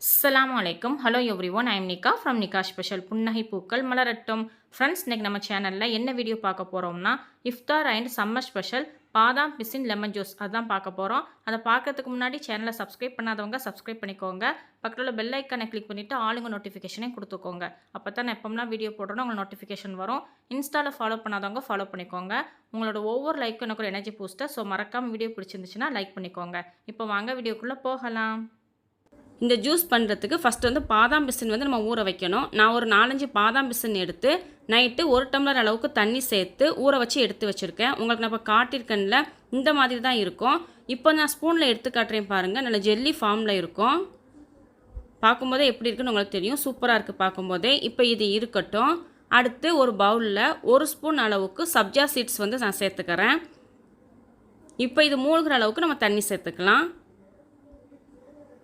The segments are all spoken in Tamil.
அஸ்ஸலாமு அலைக்கும். Hello everyone, I am nikah from nikah special. புன்னகை பூக்கள் மலரட்டும். ஃப்ரெண்ட்ஸ், இன்றைக்கி நம்ம சேனலில் என்ன வீடியோ பார்க்க போகிறோம்னா, இஃப்தார் அண்ட் சம்மர் ஸ்பெஷல் பாதாம் பிசின் லெமன் ஜூஸ் அதுதான் பார்க்க போகிறோம். அதை பார்க்கறதுக்கு முன்னாடி சேனலை சப்ஸ்கிரைப் பண்ணாதவங்க சப்ஸ்கிரைப் பண்ணிக்கோங்க. பக்கத்தில் உள்ள பெல் ஐக்கானை கிளிக் பண்ணிவிட்டு ஆளுங்க நோட்டிஃபிகேஷனையும் கொடுத்துக்கோங்க. அப்போ தான் நான் எப்போம்னா வீடியோ போடுறோன்னா உங்களுக்கு நோட்டிஃபிகேஷன் வரும். இன்ஸ்டாவில் ஃபாலோ பண்ணாதவங்க ஃபாலோ பண்ணிக்கோங்க. உங்களோட ஒவ்வொரு லைக்கும் எனக்கு ஒரு எனர்ஜி பூஸ்டர். ஸோ மறக்காமல் வீடியோ பிடிச்சிருந்துச்சுன்னா லைக் பண்ணிக்கோங்க. இப்போ வாங்க வீடியோக்குள்ளே போகலாம். இந்த ஜூஸ் பண்ணுறதுக்கு ஃபஸ்ட்டு வந்து பாதாம் பிசின் வந்து நம்ம ஊற வைக்கணும். நான் ஒரு 4-5 பாதாம் பிசின் எடுத்து நைட்டு 1 டம்ளர் அளவுக்கு தண்ணி சேர்த்து ஊற வச்சு எடுத்து வச்சுருக்கேன். உங்களுக்கு நான் இப்போ காட்டியிருக்கேன்ல, இந்த மாதிரி தான் இருக்கும். இப்போ நான் ஸ்பூனில் எடுத்து காட்டுறேன் பாருங்கள். நல்ல ஜெல்லி ஃபார்மில் இருக்கும். பார்க்கும்போதே எப்படி இருக்குன்னு உங்களுக்கு தெரியும். சூப்பராக இருக்குது பார்க்கும்போதே. இப்போ இது இருக்கட்டும். அடுத்து ஒரு பவுலில் 1 ஸ்பூன் அளவுக்கு சப்ஜா சீட்ஸ் வந்து நான் சேர்த்துக்கிறேன். இப்போ இது மூழ்கிற அளவுக்கு நம்ம தண்ணி சேர்த்துக்கலாம்.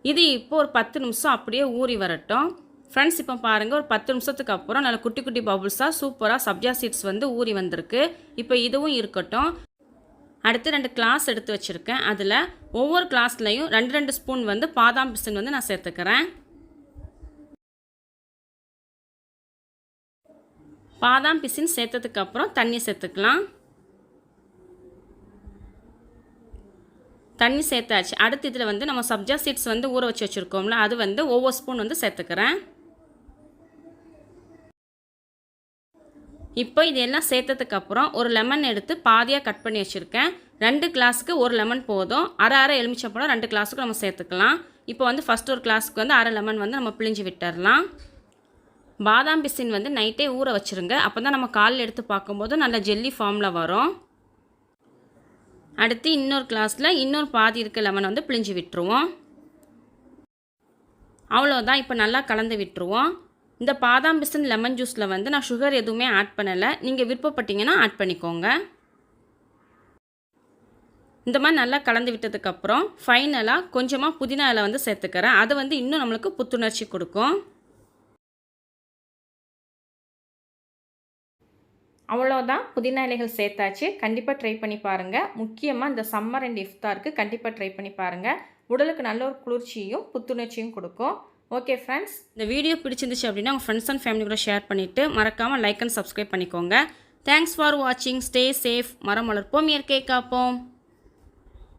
இது இப்போ ஒரு 10 நிமிஷம் அப்படியே ஊறி வரட்டும். ஃப்ரெண்ட்ஸ், இப்போ பாருங்கள், ஒரு 10 நிமிஷத்துக்கு அப்புறம் நல்ல குட்டி குட்டி பபுள்ஸாக சூப்பராக சப்ஜா சீட்ஸ் வந்து ஊறி வந்திருக்கு. இப்போ இதுவும் இருக்கட்டும். அடுத்து 2 கிளாஸ் எடுத்து வச்சுருக்கேன். அதில் ஒவ்வொரு கிளாஸ்லையும் 2 ஸ்பூன் வந்து பாதாம் பிசின் வந்து நான் சேர்த்துக்கிறேன். பாதாம் பிசின் சேர்த்ததுக்கப்புறம் தண்ணி சேர்த்துக்கலாம். தண்ணி சேர்த்தாச்சு. அடுத்து இதில் வந்து நம்ம சப்ஜா சீட்ஸ் வந்து ஊற வச்சு வச்சுருக்கோம்ல, அது வந்து ஒவ்வொரு ஸ்பூன் வந்து சேர்த்துக்கிறேன். இப்போ இதெல்லாம் சேர்த்ததுக்கப்புறம் ஒரு லெமன் எடுத்து பாதியாக கட் பண்ணி வச்சுருக்கேன். 2 கிளாஸுக்கு ஒரு லெமன் போதும். அரை எலுமிச்சம்பழம் 2 கிளாஸுக்கு நம்ம சேர்த்துக்கலாம். இப்போ வந்து ஃபஸ்ட் ஒரு கிளாஸுக்கு வந்து அரை லெமன் வந்து நம்ம பிழிஞ்சு விட்டுடலாம். பாதாம் பிசின் வந்து நைட்டே ஊற வச்சுருங்க. அப்போ தான் நம்ம காலையில் எடுத்து பார்க்கும்போது நல்ல ஜெல்லி ஃபார்மில் வரும். அடுத்து இன்னொரு கிளாஸில் இன்னொரு பாதி இருக்க லெமன் வந்து பிழிஞ்சு விட்டுருவோம். அவ்வளோதான். இப்போ நல்லா கலந்து விட்டுருவோம். இந்த பாதாம் பிசின் லெமன் ஜூஸில் வந்து நான் சுகர் எதுவுமே ஆட் பண்ணலை. நீங்கள் விருப்பப்பட்டீங்கன்னா ஆட் பண்ணிக்கோங்க. இந்த மாதிரி நல்லா கலந்து விட்டதுக்கப்புறம் ஃபைனலாக கொஞ்சமாக புதினா இலை வந்து சேர்த்துக்கிறேன். அது வந்து இன்னும் நம்மளுக்கு புத்துணர்ச்சி கொடுக்கும். அவ்வளோதான், புதினா இலைகள் சேர்த்தாச்சு. கண்டிப்பாக ட்ரை பண்ணி பாருங்கள். முக்கியமாக இந்த சம்மர் அண்ட் இஃப்தாருக்கு கண்டிப்பாக ட்ரை பண்ணி பாருங்கள். உடலுக்கு நல்ல ஒரு குளிர்ச்சியும் புத்துணர்ச்சியும் கொடுக்கும். ஓகே ஃப்ரெண்ட்ஸ், இந்த வீடியோ பிடிச்சிருந்துச்சு அப்படின்னா உங்கள் ஃப்ரெண்ட்ஸ் அண்ட் ஃபேமிலி கூட ஷேர் பண்ணிவிட்டு மறக்காமல் லைக் அண்ட் சப்ஸ்கிரைப் பண்ணிக்கோங்க. தேங்க்ஸ் ஃபார் வாட்சிங். Stay safe. மரம் வளர்ப்போம், இயற்கையை காப்போம்.